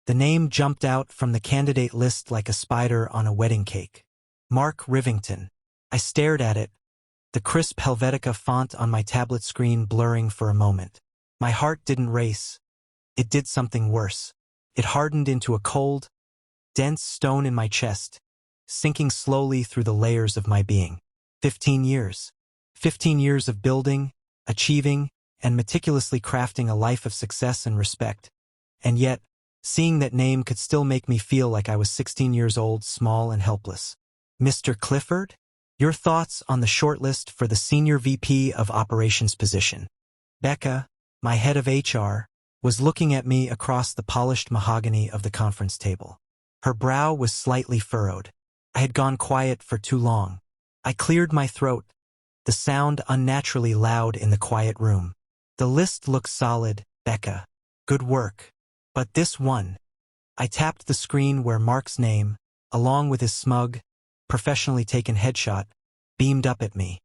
The name jumped out from the candidate list like a spider on a wedding cake. Mark Rivington. I stared at it, the crisp Helvetica font on my tablet screen blurring for a moment. My heart didn't race. It did something worse. It hardened into a cold, dense stone in my chest, sinking slowly through the layers of my being. 15 years. 15 years of building, achieving, and meticulously crafting a life of success and respect. And yet, seeing that name could still make me feel like I was 16 years old, small and helpless. Mr. Clifford? Your thoughts on the shortlist for the Senior VP of Operations position. Becca, my head of HR, was looking at me across the polished mahogany of the conference table. Her brow was slightly furrowed. I had gone quiet for too long. I cleared my throat, the sound unnaturally loud in the quiet room. The list looks solid, Becca. Good work. But this one. I tapped the screen where Mark's name, along with his smug, professionally taken headshot, beamed up at me.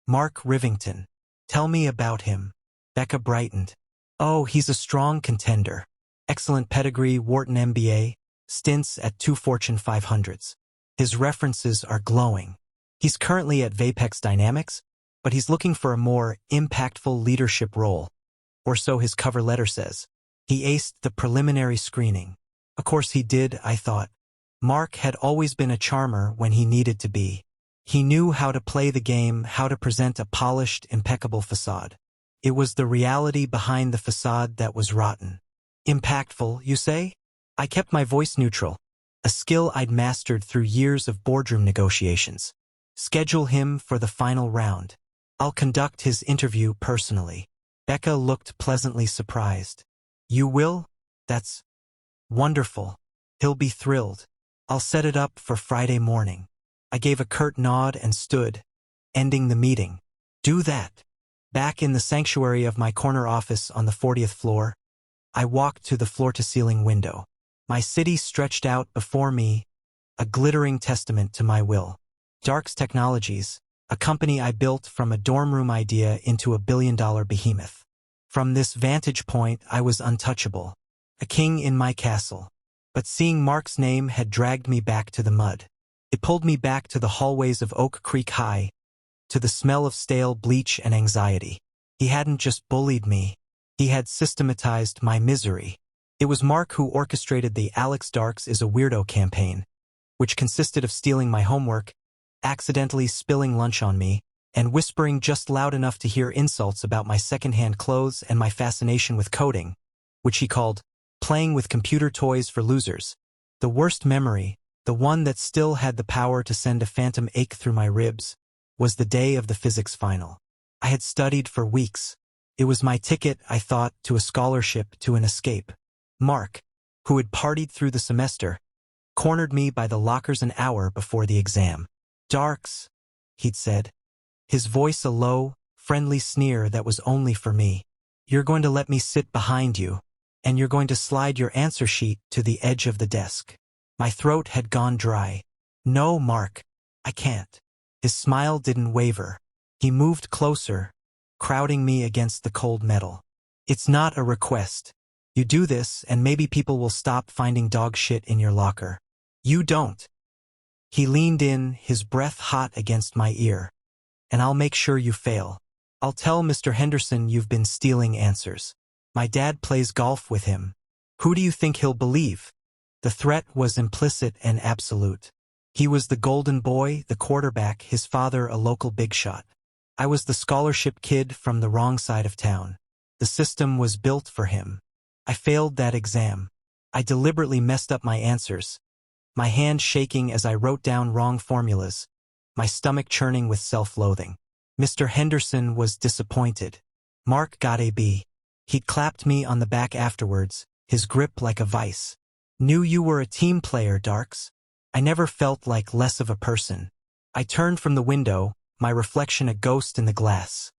Mark Rivington. Tell me about him. Becca brightened. Oh, he's a strong contender. Excellent pedigree, Wharton MBA, stints at 2 Fortune 500s. His references are glowing. He's currently at Vapex Dynamics, but he's looking for a more impactful leadership role. Or so his cover letter says. He aced the preliminary screening. Of course he did, I thought. Mark had always been a charmer when he needed to be. He knew how to play the game, how to present a polished, impeccable facade. It was the reality behind the facade that was rotten. Impactful, you say? I kept my voice neutral, a skill I'd mastered through years of boardroom negotiations. Schedule him for the final round. I'll conduct his interview personally. Becca looked pleasantly surprised. You will? That's wonderful. He'll be thrilled. I'll set it up for Friday morning. I gave a curt nod and stood, ending the meeting. Do that. Back in the sanctuary of my corner office on the 40th floor, I walked to the floor-to-ceiling window. My city stretched out before me, a glittering testament to my will. Darks Technologies, a company I built from a dorm room idea into a billion-dollar behemoth. From this vantage point, I was untouchable, a king in my castle. But seeing Mark's name had dragged me back to the mud. It pulled me back to the hallways of Oak Creek High, to the smell of stale bleach and anxiety. He hadn't just bullied me. He had systematized my misery. It was Mark who orchestrated the Alex Darks is a Weirdo campaign, which consisted of stealing my homework, accidentally spilling lunch on me, and whispering just loud enough to hear insults about my secondhand clothes and my fascination with coding, which he called playing with computer toys for losers. The worst memory, the one that still had the power to send a phantom ache through my ribs, was the day of the physics final. I had studied for weeks. It was my ticket, I thought, to a scholarship, to an escape. Mark, who had partied through the semester, cornered me by the lockers an hour before the exam. Darks, he'd said, his voice a low, friendly sneer that was only for me. You're going to let me sit behind you, and you're going to slide your answer sheet to the edge of the desk. My throat had gone dry. No, Mark, I can't. His smile didn't waver. He moved closer, crowding me against the cold metal. It's not a request. You do this, and maybe people will stop finding dog shit in your locker. You don't. He leaned in, his breath hot against my ear. And I'll make sure you fail. I'll tell Mr. Henderson you've been stealing answers. My dad plays golf with him. Who do you think he'll believe? The threat was implicit and absolute. He was the golden boy, the quarterback, his father a local big shot. I was the scholarship kid from the wrong side of town. The system was built for him. I failed that exam. I deliberately messed up my answers, my hand shaking as I wrote down wrong formulas, my stomach churning with self-loathing. Mr. Henderson was disappointed. Mark got a B. He'd clapped me on the back afterwards, his grip like a vice. Knew you were a team player, Darks. I never felt like less of a person. I turned from the window, my reflection a ghost in the glass.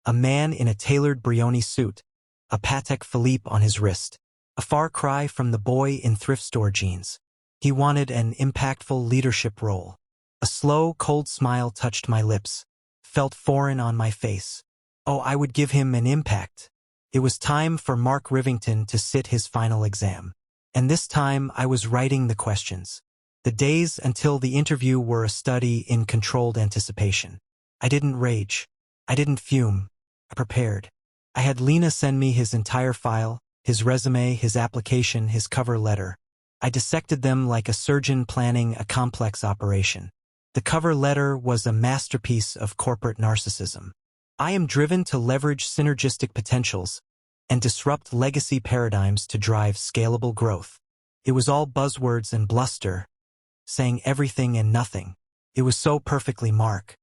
A man in a tailored Brioni suit, a Patek Philippe on his wrist. A far cry from the boy in thrift store jeans. He wanted an impactful leadership role. A slow, cold smile touched my lips, felt foreign on my face. Oh, I would give him an impact. It was time for Mark Rivington to sit his final exam. And this time I was writing the questions. The days until the interview were a study in controlled anticipation. I didn't rage. I didn't fume. I prepared. I had Lena send me his entire file, his resume, his application, his cover letter. I dissected them like a surgeon planning a complex operation. The cover letter was a masterpiece of corporate narcissism. I am driven to leverage synergistic potentials and disrupt legacy paradigms to drive scalable growth. It was all buzzwords and bluster, saying everything and nothing. It was so perfectly Mark.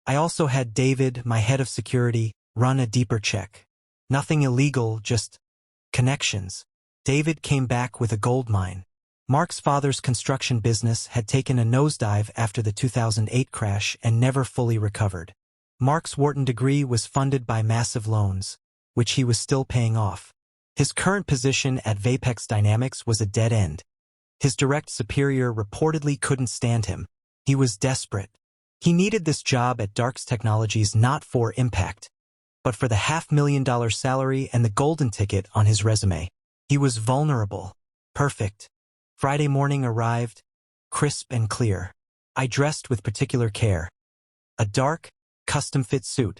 I also had David, my head of security, run a deeper check. Nothing illegal, just connections. David came back with a gold mine. Mark's father's construction business had taken a nosedive after the 2008 crash and never fully recovered. Mark's Wharton degree was funded by massive loans, which he was still paying off. His current position at Vapex Dynamics was a dead end. His direct superior reportedly couldn't stand him. He was desperate. He needed this job at Darks Technologies not for impact, but for the $500,000 salary and the golden ticket on his resume. He was vulnerable. Perfect. Friday morning arrived, crisp and clear. I dressed with particular care. A dark, custom-fit suit.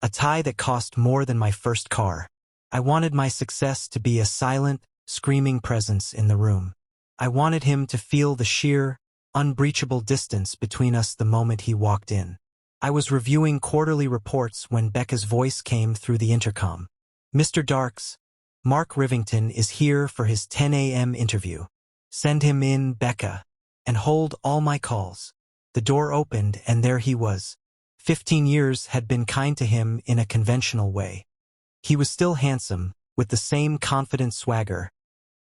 A tie that cost more than my first car. I wanted my success to be a silent, screaming presence in the room. I wanted him to feel the sheer, unbreachable distance between us the moment he walked in. I was reviewing quarterly reports when Becca's voice came through the intercom. Mr. Darks, Mark Rivington is here for his 10 a.m. interview. Send him in, Becca, and hold all my calls. The door opened and there he was. 15 years had been kind to him in a conventional way. He was still handsome, with the same confident swagger,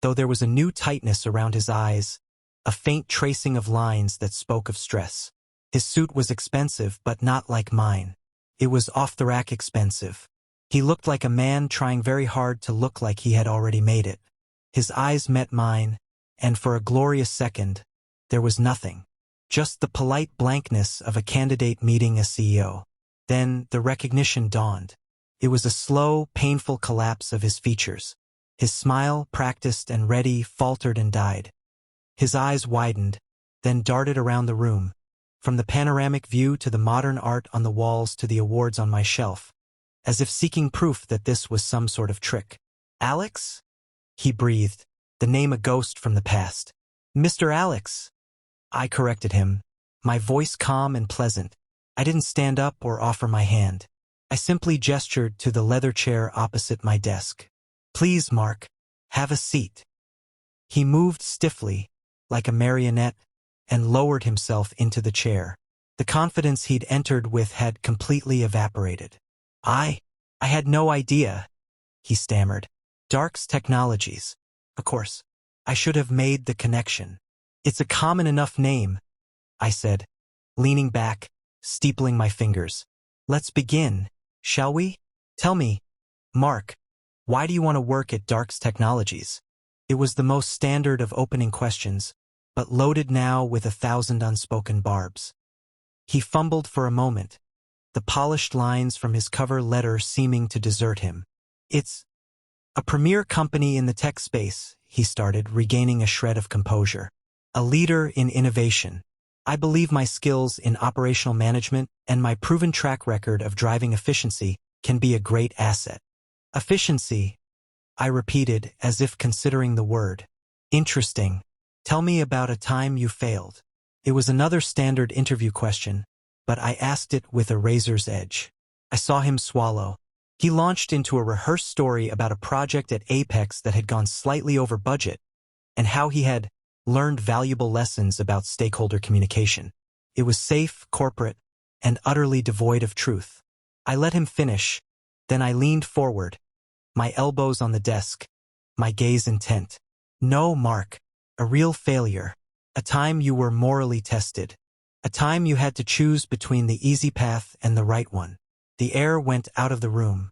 though there was a new tightness around his eyes, a faint tracing of lines that spoke of stress. His suit was expensive, but not like mine. It was off-the-rack expensive. He looked like a man trying very hard to look like he had already made it. His eyes met mine, and for a glorious second, there was nothing. Just the polite blankness of a candidate meeting a CEO. Then the recognition dawned. It was a slow, painful collapse of his features. His smile, practiced and ready, faltered and died. His eyes widened, then darted around the room, from the panoramic view to the modern art on the walls to the awards on my shelf, as if seeking proof that this was some sort of trick. Alex? He breathed, the name a ghost from the past. Mr. Alex. I corrected him, my voice calm and pleasant. I didn't stand up or offer my hand. I simply gestured to the leather chair opposite my desk. Please, Mark, have a seat. He moved stiffly, like a marionette, and lowered himself into the chair. The confidence he'd entered with had completely evaporated. I had no idea, he stammered. Darks Technologies. Of course, I should have made the connection. It's a common enough name, I said, leaning back, steepling my fingers. Let's begin, shall we? Tell me, Mark, why do you want to work at Darks Technologies? It was the most standard of opening questions, but loaded now with 1,000 unspoken barbs. He fumbled for a moment, the polished lines from his cover letter seeming to desert him. It's a premier company in the tech space, he started, regaining a shred of composure. A leader in innovation. I believe my skills in operational management and my proven track record of driving efficiency can be a great asset. Efficiency, I repeated as if considering the word. Interesting. Tell me about a time you failed. It was another standard interview question, but I asked it with a razor's edge. I saw him swallow. He launched into a rehearsed story about a project at Apex that had gone slightly over budget, and how he had learned valuable lessons about stakeholder communication. It was safe, corporate, and utterly devoid of truth. I let him finish, then I leaned forward, my elbows on the desk, my gaze intent. No, Mark, a real failure. A time you were morally tested. A time you had to choose between the easy path and the right one. The air went out of the room.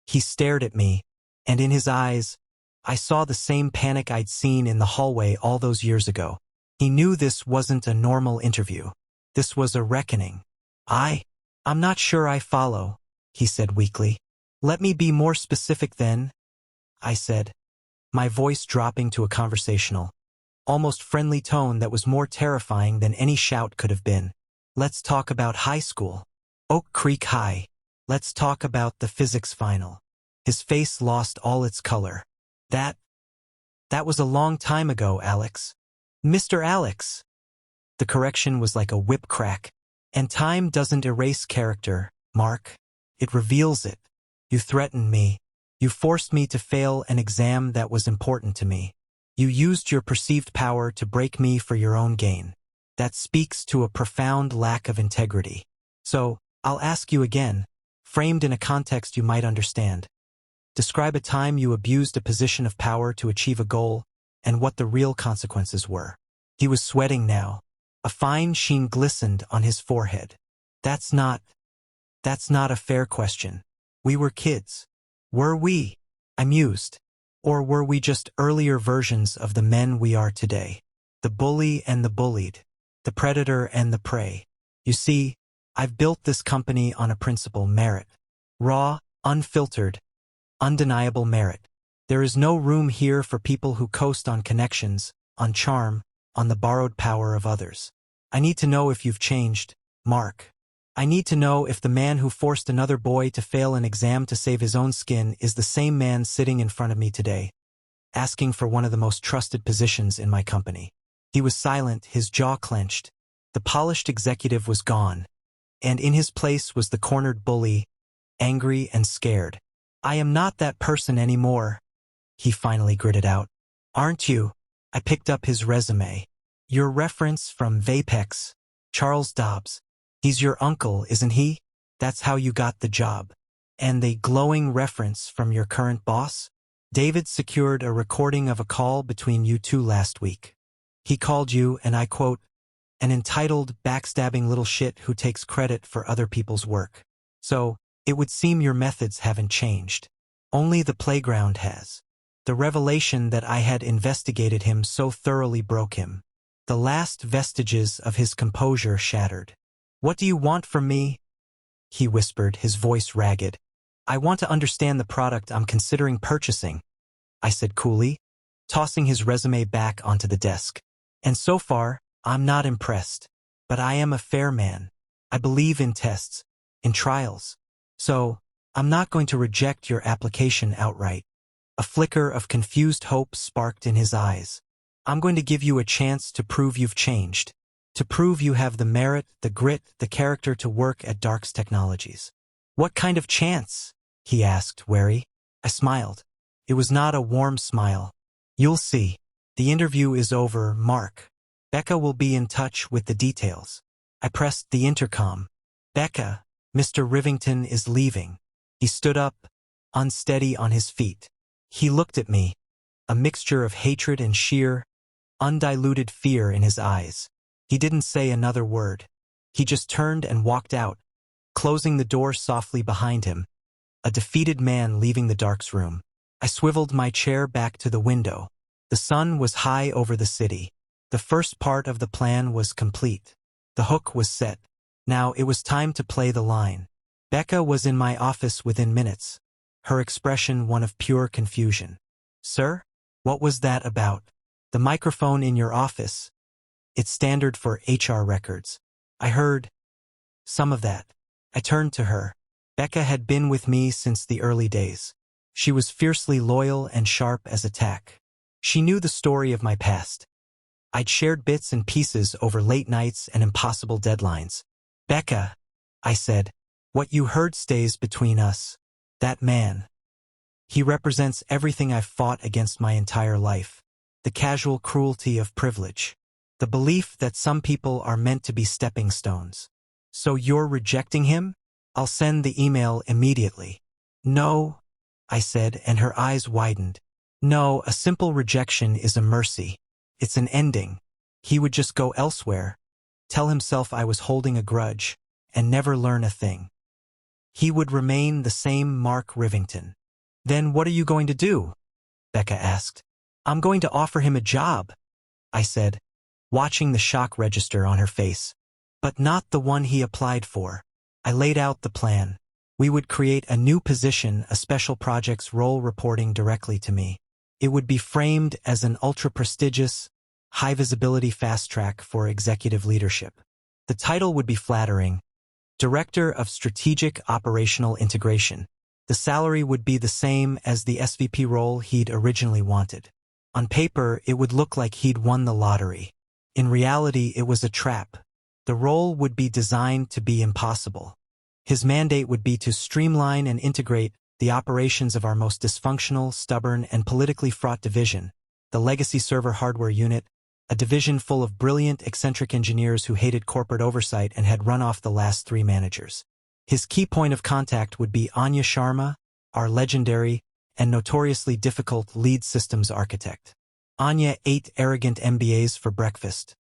He stared at me, and in his eyes, I saw the same panic I'd seen in the hallway all those years ago. He knew this wasn't a normal interview. This was a reckoning. I'm not sure I follow, he said weakly. Let me be more specific then, I said. my voice dropping to a conversational, almost friendly tone that was more terrifying than any shout could have been. Let's talk about high school. Oak Creek High. Let's talk about the physics final. His face lost all its color. That was a long time ago, Alex. Mr. Alex. The correction was like a whip crack. And time doesn't erase character, Mark. It reveals it. You threatened me. You forced me to fail an exam that was important to me. You used your perceived power to break me for your own gain. That speaks to a profound lack of integrity. So, I'll ask you again, framed in a context you might understand. Describe a time you abused a position of power to achieve a goal, and what the real consequences were. He was sweating now. A fine sheen glistened on his forehead. That's not a fair question. We were kids. Were we? I mused. Or were we just earlier versions of the men we are today? The bully and the bullied. The predator and the prey. You see, I've built this company on a principle: merit. Raw, unfiltered, undeniable merit. There is no room here for people who coast on connections, on charm, on the borrowed power of others. I need to know if you've changed, Mark. I need to know if the man who forced another boy to fail an exam to save his own skin is the same man sitting in front of me today, asking for one of the most trusted positions in my company. He was silent, his jaw clenched. The polished executive was gone, and in his place was the cornered bully, angry and scared. I am not that person anymore, he finally gritted out. Aren't you? I picked up his resume. Your reference from Vapex, Charles Dobbs. He's your uncle, isn't he? That's how you got the job. And the glowing reference from your current boss? David secured a recording of a call between you two last week. He called you, and I quote, an entitled, backstabbing little shit who takes credit for other people's work. So, it would seem your methods haven't changed. Only the playground has. The revelation that I had investigated him so thoroughly broke him. The last vestiges of his composure shattered. What do you want from me? He whispered, his voice ragged. I want to understand the product I'm considering purchasing, I said coolly, tossing his resume back onto the desk. And so far, I'm not impressed. But I am a fair man. I believe in tests, in trials. So, I'm not going to reject your application outright. A flicker of confused hope sparked in his eyes. I'm going to give you a chance to prove you've changed. To prove you have the merit, the grit, the character to work at Darks Technologies. What kind of chance? He asked, wary. I smiled. It was not a warm smile. You'll see. The interview is over, Mark. Becca will be in touch with the details. I pressed the intercom. Becca, Mr. Rivington is leaving. He stood up, unsteady on his feet. He looked at me, a mixture of hatred and sheer, undiluted fear in his eyes. He didn't say another word. He just turned and walked out, closing the door softly behind him, a defeated man leaving the Darks room. I swiveled my chair back to the window. The sun was high over the city. The first part of the plan was complete. The hook was set. Now it was time to play the line. Becca was in my office within minutes, her expression one of pure confusion. Sir? What was that about? The microphone in your office. It's standard for HR records. I heard some of that. I turned to her. Becca had been with me since the early days. She was fiercely loyal and sharp as a tack. She knew the story of my past. I'd shared bits and pieces over late nights and impossible deadlines. Becca, I said, what you heard stays between us. That man. He represents everything I've fought against my entire life. The casual cruelty of privilege. The belief that some people are meant to be stepping stones. So you're rejecting him? I'll send the email immediately. No, I said, and her eyes widened. No, a simple rejection is a mercy. It's an ending. He would just go elsewhere, tell himself I was holding a grudge, and never learn a thing. He would remain the same Mark Rivington. Then what are you going to do? Becca asked. I'm going to offer him a job, I said, watching the shock register on her face. But not the one he applied for. I laid out the plan. We would create a new position, a special projects role reporting directly to me. It would be framed as an ultra-prestigious, high-visibility fast-track for executive leadership. The title would be flattering: Director of Strategic Operational Integration. The salary would be the same as the SVP role he'd originally wanted. On paper, it would look like he'd won the lottery. In reality, it was a trap. The role would be designed to be impossible. His mandate would be to streamline and integrate the operations of our most dysfunctional, stubborn, and politically fraught division, the legacy server hardware unit, a division full of brilliant, eccentric engineers who hated corporate oversight and had run off the last 3 managers. His key point of contact would be Anya Sharma, our legendary and notoriously difficult lead systems architect. Anya ate arrogant MBAs for breakfast.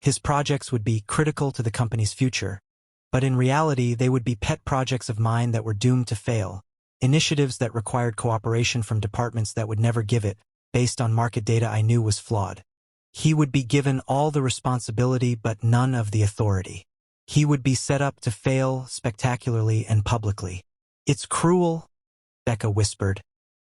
His projects would be critical to the company's future, but in reality they would be pet projects of mine that were doomed to fail, initiatives that required cooperation from departments that would never give it, based on market data I knew was flawed. He would be given all the responsibility but none of the authority. He would be set up to fail spectacularly and publicly. "It's cruel," Becca whispered,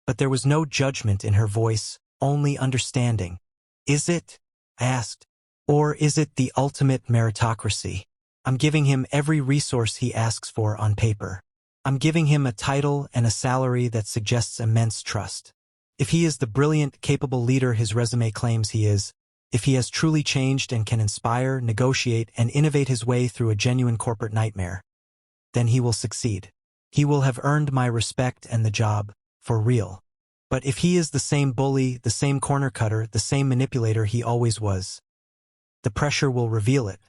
but there was no judgment in her voice, only understanding. "Is it?" I asked. "Or is it the ultimate meritocracy? I'm giving him every resource he asks for on paper. I'm giving him a title and a salary that suggests immense trust. If he is the brilliant, capable leader his resume claims he is, if he has truly changed and can inspire, negotiate, and innovate his way through a genuine corporate nightmare, then he will succeed. He will have earned my respect and the job, for real. But if he is the same bully, the same corner cutter, the same manipulator he always was, the pressure will reveal it.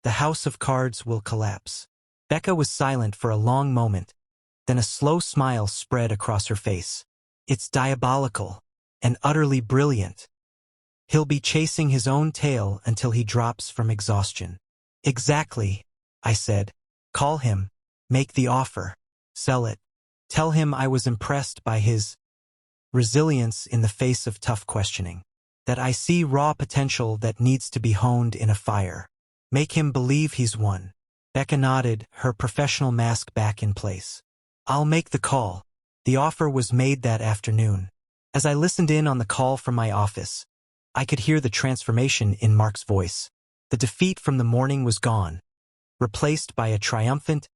The house of cards will collapse." Becca was silent for a long moment, then a slow smile spread across her face. "It's diabolical and utterly brilliant. He'll be chasing his own tail until he drops from exhaustion." "Exactly," I said. "Call him, make the offer, sell it. Tell him I was impressed by his resilience in the face of tough questioning, that I see raw potential that needs to be honed in a fire. Make him believe he's won." Becca nodded, her professional mask back in place. "I'll make the call." The offer was made that afternoon. As I listened in on the call from my office, I could hear the transformation in Mark's voice. The defeat from the morning was gone, replaced by a triumphant,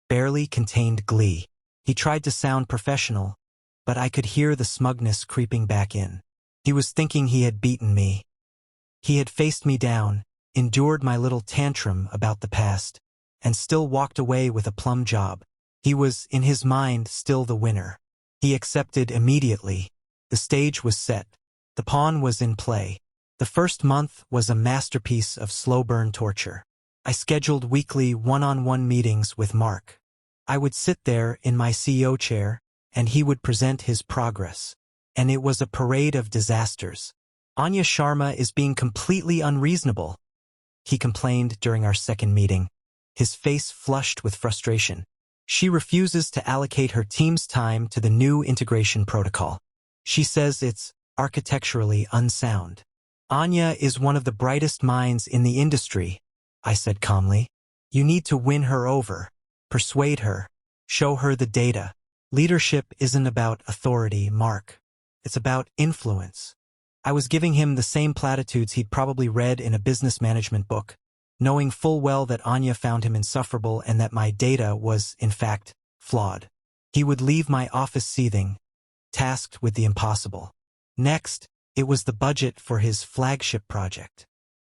barely contained glee. He tried to sound professional, but I could hear the smugness creeping back in. He was thinking he had beaten me. He had faced me down, endured my little tantrum about the past, and still walked away with a plum job. He was, in his mind, still the winner. He accepted immediately. The stage was set. The pawn was in play. The first month was a masterpiece of slow-burn torture. I scheduled weekly one-on-one meetings with Mark. I would sit there in my CEO chair, and he would present his progress. And it was a parade of disasters. "Anya Sharma is being completely unreasonable," he complained during our second meeting, his face flushed with frustration. "She refuses to allocate her team's time to the new integration protocol. She says it's architecturally unsound." "Anya is one of the brightest minds in the industry," I said calmly. "You need to win her over, persuade her, show her the data. Leadership isn't about authority, Mark. It's about influence." I was giving him the same platitudes he'd probably read in a business management book, knowing full well that Anya found him insufferable and that my data was, in fact, flawed. He would leave my office seething, tasked with the impossible. Next, it was the budget for his flagship project.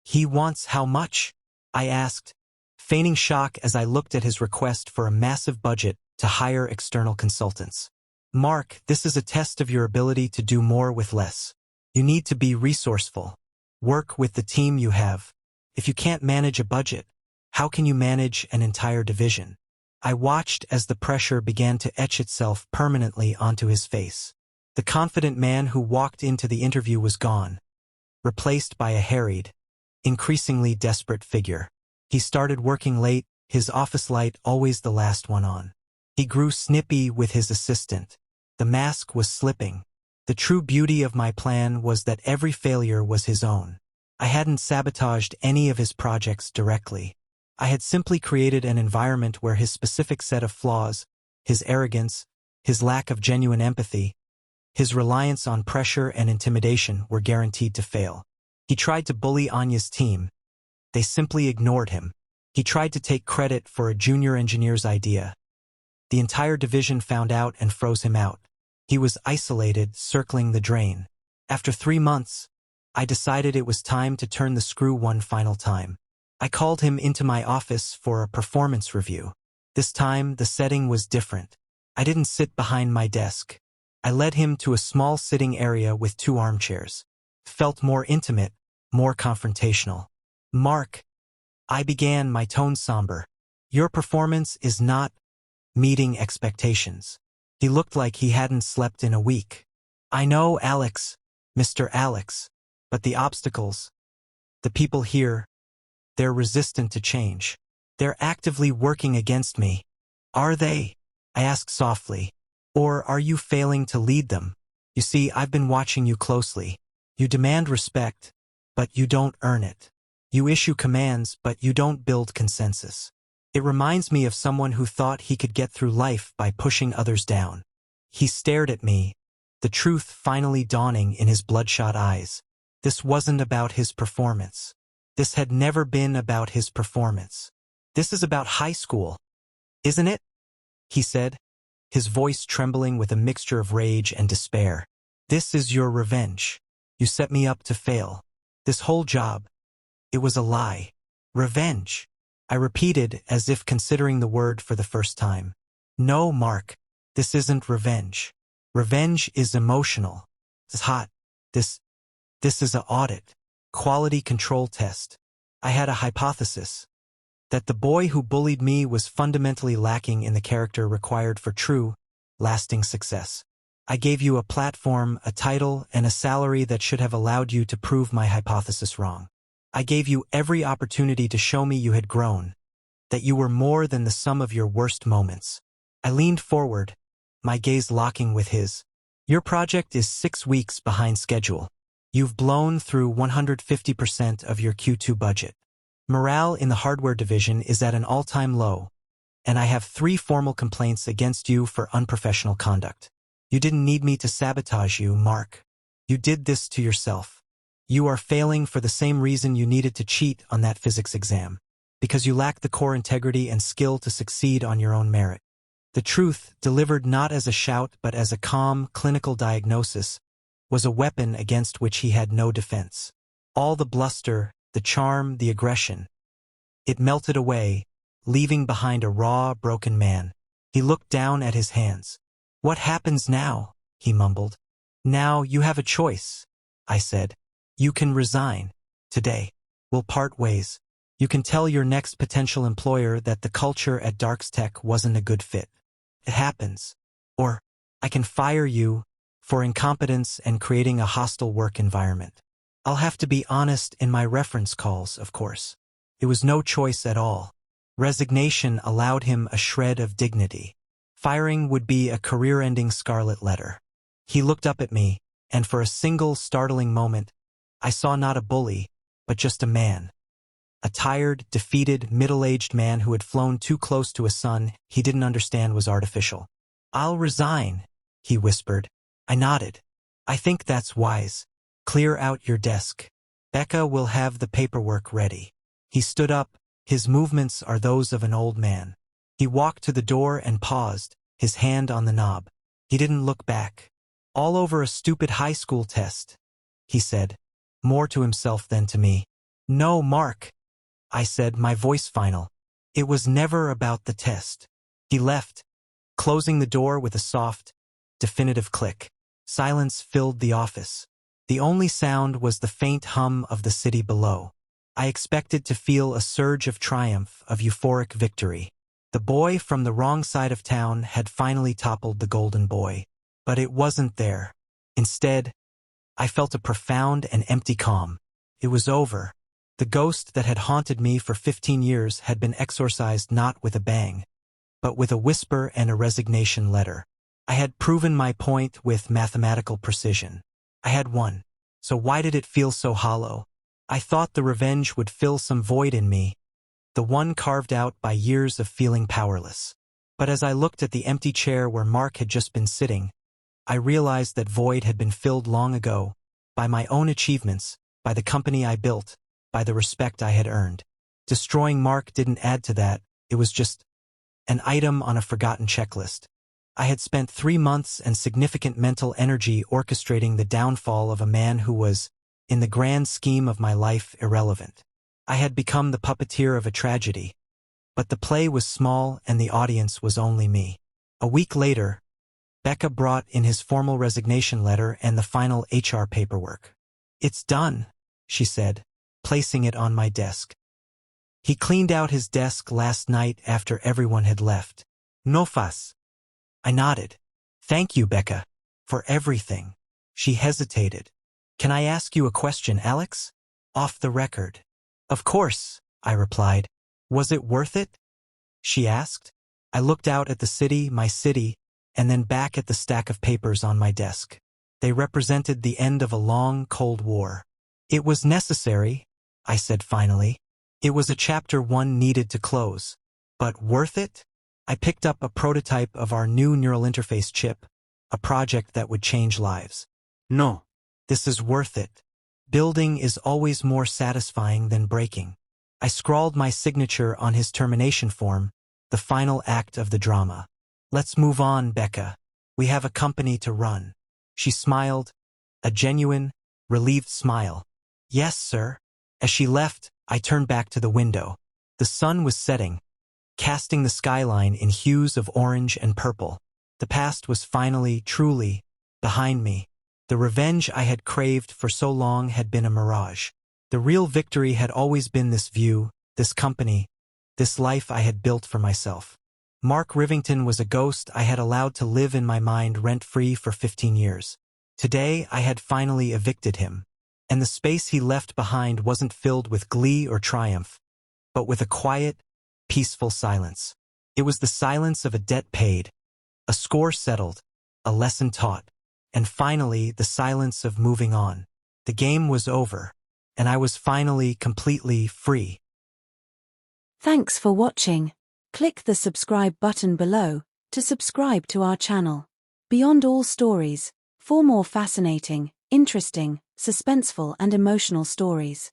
"He wants how much?" I asked, feigning shock as I looked at his request for a massive budget to hire external consultants. "Mark, this is a test of your ability to do more with less. You need to be resourceful. Work with the team you have. If you can't manage a budget, how can you manage an entire division?" I watched as the pressure began to etch itself permanently onto his face. The confident man who walked into the interview was gone, replaced by a harried, increasingly desperate figure. He started working late, his office light always the last one on. He grew snippy with his assistant. The mask was slipping. The true beauty of my plan was that every failure was his own. I hadn't sabotaged any of his projects directly. I had simply created an environment where his specific set of flaws, his arrogance, his lack of genuine empathy, His reliance on pressure and intimidation were guaranteed to fail. He tried to bully Anya's team. They simply ignored him. He tried to take credit for a junior engineer's idea. The entire division found out and froze him out. He was isolated, circling the drain. After 3 months, I decided it was time to turn the screw one final time. I called him into my office for a performance review. This time, the setting was different. I didn't sit behind my desk. I led him to a small sitting area with 2 armchairs. It felt more intimate, more confrontational. "Mark," I began, my tone somber, "your performance is not meeting expectations." He looked like he hadn't slept in a week. "I know, Alex, Mr. Alex, but the obstacles, the people here, they're resistant to change. They're actively working against me." "Are they?" I asked softly. "Or are you failing to lead them? You see, I've been watching you closely. You demand respect, but you don't earn it. You issue commands, but you don't build consensus. It reminds me of someone who thought he could get through life by pushing others down." He stared at me, the truth finally dawning in his bloodshot eyes. This wasn't about his performance. This had never been about his performance. "This is about high school, isn't it?" he said, his voice trembling with a mixture of rage and despair. "This is your revenge. You set me up to fail. This whole job, it was a lie." "Revenge," I repeated as if considering the word for the first time. "No, Mark, this isn't revenge. Revenge is emotional. It's hot. This is an audit. Quality control test. I had a hypothesis. That the boy who bullied me was fundamentally lacking in the character required for true, lasting success. I gave you a platform, a title, and a salary that should have allowed you to prove my hypothesis wrong. I gave you every opportunity to show me you had grown, that you were more than the sum of your worst moments." I leaned forward, my gaze locking with his. "Your project is 6 weeks behind schedule. You've blown through 150% of your Q2 budget. Morale in the hardware division is at an all-time low, and I have 3 formal complaints against you for unprofessional conduct. You didn't need me to sabotage you, Mark. You did this to yourself. You are failing for the same reason you needed to cheat on that physics exam, because you lack the core integrity and skill to succeed on your own merit." The truth, delivered not as a shout but as a calm, clinical diagnosis, was a weapon against which he had no defense. All the bluster, the charm, the aggression, it melted away, leaving behind a raw, broken man. He looked down at his hands. "What happens now?" he mumbled. "Now you have a choice," I said. "You can resign. Today. We'll part ways. You can tell your next potential employer that the culture at Darkstech wasn't a good fit. It happens. Or I can fire you for incompetence and creating a hostile work environment. I'll have to be honest in my reference calls, of course. It was no choice at all. Resignation allowed him a shred of dignity. Firing would be a career-ending scarlet letter." He looked up at me, and for a single startling moment, I saw not a bully, but just a man. A tired, defeated, middle-aged man who had flown too close to a sun he didn't understand was artificial. "I'll resign," he whispered. I nodded. "I think that's wise. Clear out your desk. Becca will have the paperwork ready." He stood up. His movements are those of an old man. He walked to the door and paused, his hand on the knob. He didn't look back. "All over a stupid high school test," he said, more to himself than to me. "No, Mark," I said, my voice final. "It was never about the test." He left, closing the door with a soft, definitive click. Silence filled the office. The only sound was the faint hum of the city below. I expected to feel a surge of triumph, of euphoric victory. The boy from the wrong side of town had finally toppled the golden boy. But it wasn't there. Instead, I felt a profound and empty calm. It was over. The ghost that had haunted me for 15 years had been exorcised not with a bang, but with a whisper and a resignation letter. I had proven my point with mathematical precision. I had won. So why did it feel so hollow? I thought the revenge would fill some void in me, the one carved out by years of feeling powerless. But as I looked at the empty chair where Mark had just been sitting, I realized that void had been filled long ago, by my own achievements, by the company I built, by the respect I had earned. Destroying Mark didn't add to that, it was just an item on a forgotten checklist. I had spent 3 months and significant mental energy orchestrating the downfall of a man who was, in the grand scheme of my life, irrelevant. I had become the puppeteer of a tragedy. But the play was small and the audience was only me. A week later, Becca brought in his formal resignation letter and the final HR paperwork. "It's done," she said, placing it on my desk. "He cleaned out his desk last night after everyone had left." "No fuss." I nodded. "Thank you, Becca, for everything." She hesitated. "Can I ask you a question, Alex? Off the record." "Of course," I replied. "Was it worth it?" she asked. I looked out at the city, my city, and then back at the stack of papers on my desk. They represented the end of a long, cold war. "It was necessary," I said finally. "It was a chapter one needed to close. But worth it?" I picked up a prototype of our new neural interface chip, a project that would change lives. "No. This is worth it. Building is always more satisfying than breaking." I scrawled my signature on his termination form, the final act of the drama. "Let's move on, Becca. We have a company to run." She smiled, a genuine, relieved smile. "Yes, sir." As she left, I turned back to the window. The sun was setting, casting the skyline in hues of orange and purple. The past was finally, truly, behind me. The revenge I had craved for so long had been a mirage. The real victory had always been this view, this company, this life I had built for myself. Mark Rivington was a ghost I had allowed to live in my mind rent-free for 15 years. Today, I had finally evicted him, and the space he left behind wasn't filled with glee or triumph, but with a quiet, peaceful silence. It was the silence of a debt paid, a score settled, a lesson taught, and finally the silence of moving on. The game was over, and I was finally completely free. Thanks for watching. Click the subscribe button below to subscribe to our channel. Beyond All Stories, for more fascinating, interesting, suspenseful and emotional stories.